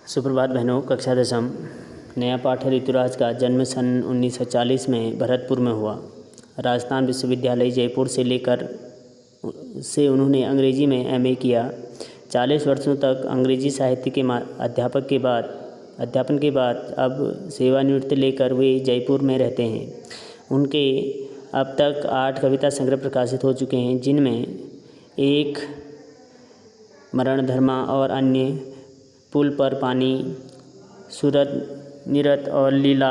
सुप्रभात बहनों। कक्षा 10 नया पाठ है ऋतुराज का जन्म सन 1940 में भरतपुर में हुआ। राजस्थान विश्वविद्यालय जयपुर से उन्होंने अंग्रेजी में एमए किया। 40 वर्षों तक अंग्रेजी साहित्य के अध्यापन के बाद अब सेवानिवृत्ति लेकर वे जयपुर में रहते हैं। उनके अब तक 8 कविता संग्रह प्रकाशित हो चुके हैं, जिनमें एक मरणधर्मा और अन्य पुल पर पानी, सूरत निरत और लीला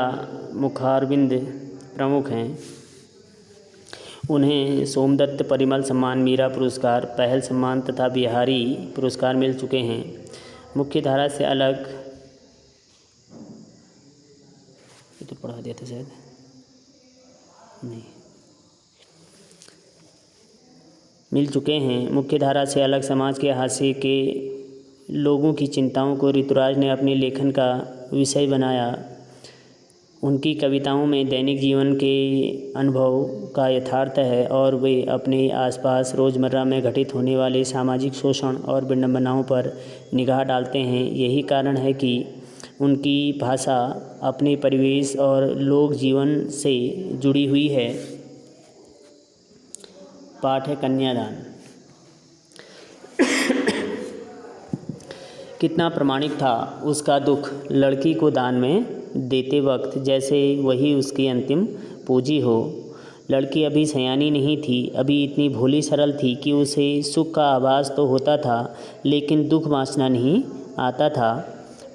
मुखारविंद प्रमुख हैं। उन्हें सोमदत्त परिमल सम्मान, मीरा पुरस्कार, पहल सम्मान तथा बिहारी पुरस्कार मिल चुके हैं। मुख्य धारा से अलग ये तो पढ़ा दिया था शायद नहीं मिल चुके हैं। मुख्य धारा से अलग समाज के हास्य के लोगों की चिंताओं को ऋतुराज ने अपने लेखन का विषय बनाया। उनकी कविताओं में दैनिक जीवन के अनुभव का यथार्थ है और वे अपने आसपास रोज़मर्रा में घटित होने वाले सामाजिक शोषण और विडंबनाओं पर निगाह डालते हैं। यही कारण है कि उनकी भाषा अपने परिवेश और लोक जीवन से जुड़ी हुई है। पाठ है कन्यादान। कितना प्रामाणिक था उसका दुख लड़की को दान में देते वक्त, जैसे वही उसकी अंतिम पूंजी हो। लड़की अभी सयानी नहीं थी, अभी इतनी भोली सरल थी कि उसे सुख का आभास तो होता था लेकिन दुख वासना नहीं आता था।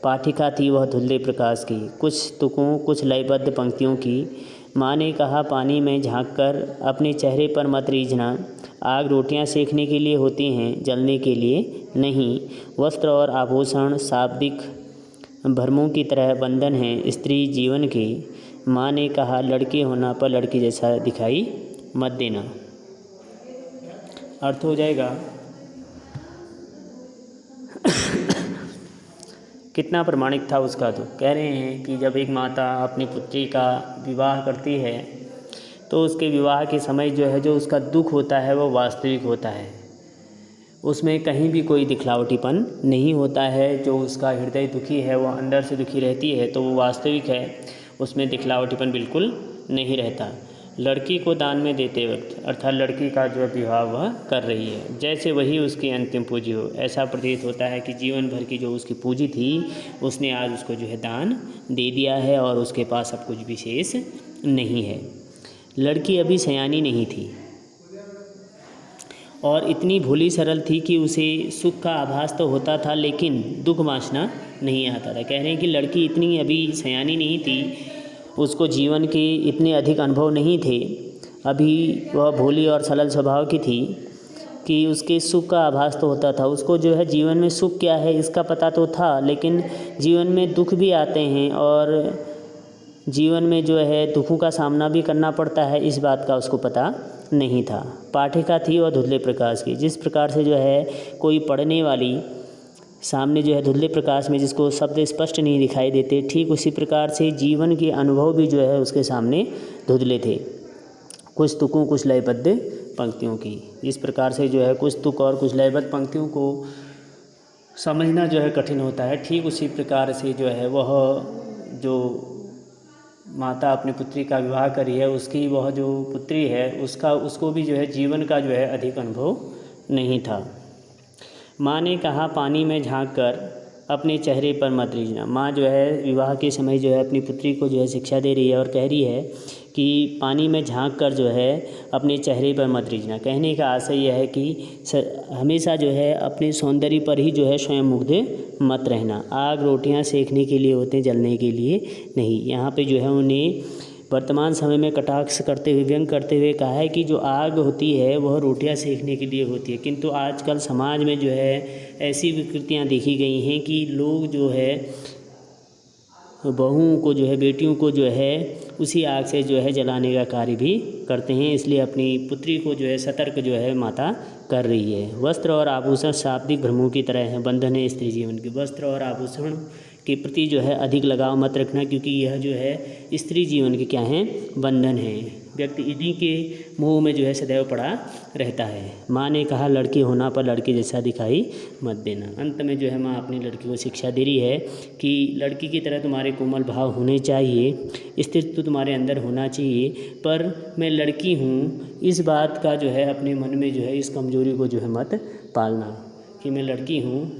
पाठिका थी वह धुंधले प्रकाश की, कुछ तुकों कुछ लयबद्ध पंक्तियों की। माँ ने कहा पानी में झांककर अपने चेहरे पर मत रीझना, आग रोटियां सेकने के लिए होती हैं, जलने के लिए नहीं। वस्त्र और आभूषण शाब्दिक भ्रमों की तरह बंधन हैं स्त्री जीवन के। माँ ने कहा लड़के होना पर लड़की जैसा दिखाई मत देना। अर्थ हो जाएगा कितना प्रामाणिक था उसका तो कह रहे हैं कि जब एक माता अपनी पुत्री का विवाह करती है तो उसके विवाह के समय जो उसका दुख होता है वो वास्तविक होता है। उसमें कहीं भी कोई दिखलावटीपन नहीं होता है। जो उसका हृदय दुखी है, वो अंदर से दुखी रहती है तो वो वास्तविक है, उसमें दिखलावटीपन बिल्कुल नहीं रहता। लड़की को दान में देते वक्त अर्थात लड़की का जो विवाह वह कर रही है, जैसे वही उसकी अंतिम पूंजी हो। ऐसा प्रतीत होता है कि जीवन भर की जो उसकी पूंजी थी उसने आज उसको दान दे दिया है और उसके पास अब कुछ विशेष नहीं है। लड़की अभी सयानी नहीं थी और इतनी भोली सरल थी कि उसे सुख का आभास तो होता था लेकिन दुख वासना नहीं आता था। कह रहे हैं कि लड़की इतनी अभी सयानी नहीं थी, उसको जीवन के इतने अधिक अनुभव नहीं थे, अभी वह भोली और सरल स्वभाव की थी कि उसके सुख का आभास तो होता था। उसको जीवन में सुख क्या है इसका पता तो था, लेकिन जीवन में दुख भी आते हैं और जीवन में दुखों का सामना भी करना पड़ता है, इस बात का उसको पता नहीं था। पाठिका थी वह धुंधले प्रकाश की। जिस प्रकार से कोई पढ़ने वाली सामने धुंधले प्रकाश में जिसको शब्द स्पष्ट नहीं दिखाई देते, ठीक उसी प्रकार से जीवन के अनुभव भी उसके सामने धुंधले थे। कुछ तुकों कुछ लयबद्ध पंक्तियों की। जिस प्रकार से कुछ तुक और कुछ लयबद्ध पंक्तियों को समझना कठिन होता है, ठीक उसी प्रकार से वह जो माता अपनी पुत्री का विवाह करी है, उसकी वह जो पुत्री है उसको भी जीवन का अधिक अनुभव नहीं था। माँ ने कहा पानी में झांककर अपने चेहरे पर मत रीझना। माँ विवाह के समय अपनी पुत्री को शिक्षा दे रही है और कह रही है कि पानी में झांककर अपने चेहरे पर मत रीझना। कहने का आशय यह है कि हमेशा अपने सौंदर्य पर ही स्वयं मुग्ध मत रहना। आग रोटियां सेकने के लिए होते हैं, जलने के लिए नहीं। यहाँ पे उन्हें वर्तमान समय में कटाक्ष करते हुए व्यंग करते हुए कहा है कि जो आग होती है वह रोटियां सेकने के लिए होती है, किंतु आजकल समाज में ऐसी विकृतियां देखी गई हैं कि लोग बहुओं को बेटियों को उसी आग से जलाने का कार्य भी करते हैं। इसलिए अपनी पुत्री को सतर्क माता कर रही है। वस्त्र और आभूषण शाब्दिक भ्रमों की तरह है, बंधन है स्त्री जीवन के। वस्त्र और आभूषण के प्रति अधिक लगाव मत रखना, क्योंकि यह स्त्री जीवन के क्या हैं, बंधन है। व्यक्ति इन्हीं के मोह में जो है सदैव पड़ा रहता है। माँ ने कहा लड़की होना पर लड़के जैसा दिखाई मत देना। अंत में जो है माँ अपनी लड़की को शिक्षा दे रही है कि लड़की की तरह तुम्हारे कोमल भाव होने चाहिए, स्थिर तो तुम्हारे अंदर होना चाहिए, पर मैं लड़की हूँ इस बात का जो है अपने मन में जो है इस कमज़ोरी को जो है मत पालना कि मैं लड़की हूँ,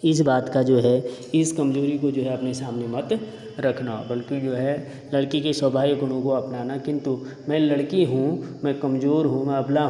इस बात का जो है इस कमज़ोरी को जो है अपने सामने मत रखना, बल्कि जो है लड़की के स्वाभाविक गुणों को अपनाना। किंतु मैं लड़की हूँ, मैं कमज़ोर हूँ, मैं अबला